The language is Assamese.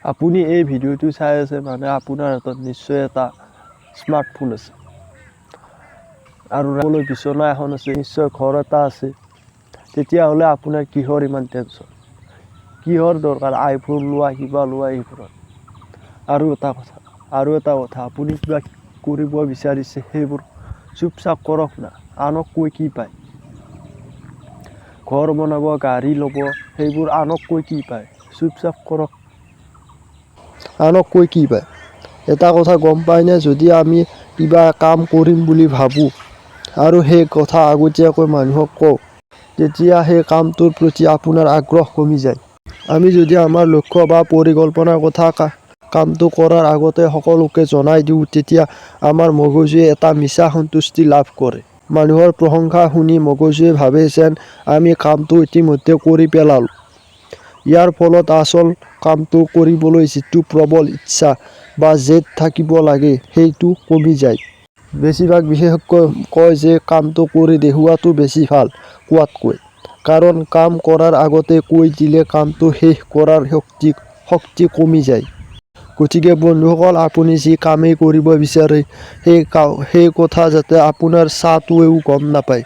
আপুনি এই ভিডিঅ'টো চাই আছে মানে আপোনাৰ হাতত নিশ্চয় এটা স্মাৰ্টফোন আছে আৰু ৰাখিবলৈ বিচনা এখন আছে, নিশ্চয় ঘৰ এটা আছে। তেতিয়াহ'লে আপোনাৰ কিহৰ ইমান টেনশ্যন, কিহৰ দৰকাৰ আইফোন লোৱা কিবা লোৱা এইবোৰত। আৰু এটা কথা আপুনি কিবা কৰিব বিচাৰিছে সেইবোৰ চুপচাপ কৰক না, আনক কৈ কি পায়। ঘৰ বনাব, গাড়ী ল'ব, সেইবোৰ আনক কৈ কি পায়, চুপচাপ কৰক। আনক কৈ কি পায়। এটা কথা গম পায়নে, যদি আমি কিবা কাম কৰিম বুলি ভাবোঁ আৰু সেই কথা আগতীয়াকৈ মানুহক কওঁ, তেতিয়া সেই কামটোৰ প্ৰতি আপোনাৰ আগ্ৰহ কমি যায়। আমি যদি আমাৰ লক্ষ্য বা পৰিকল্পনাৰ কথা কামটো কৰাৰ আগতে সকলোকে জনাই দিওঁ, তেতিয়া আমাৰ মগজুৱে এটা মিছা সন্তুষ্টি লাভ কৰে। মানুহৰ প্ৰশংসা শুনি মগজুৱে ভাবে যেন আমি কামটো ইতিমধ্যে কৰি পেলালোঁ। ইয়াৰ ফলত আচল কামটো কৰিবলৈ যিটো প্ৰবল ইচ্ছা বা জেদ থাকিব লাগে সেইটো কমি যায়। বেছিভাগ বিশেষজ্ঞই কয় যে কামটো কৰি দেখুওৱাটো বেছি ভাল কোৱাতকৈ। কাৰণ কাম কৰাৰ আগতে কৈ দিলে কামটো শেষ কৰাৰ শক্তি কমি যায়। গতিকে বন্ধুসকল, আপুনি যি কামেই কৰিব বিচাৰে সেই কথা যাতে আপোনাৰ চাটোৱেও গম নাপায়।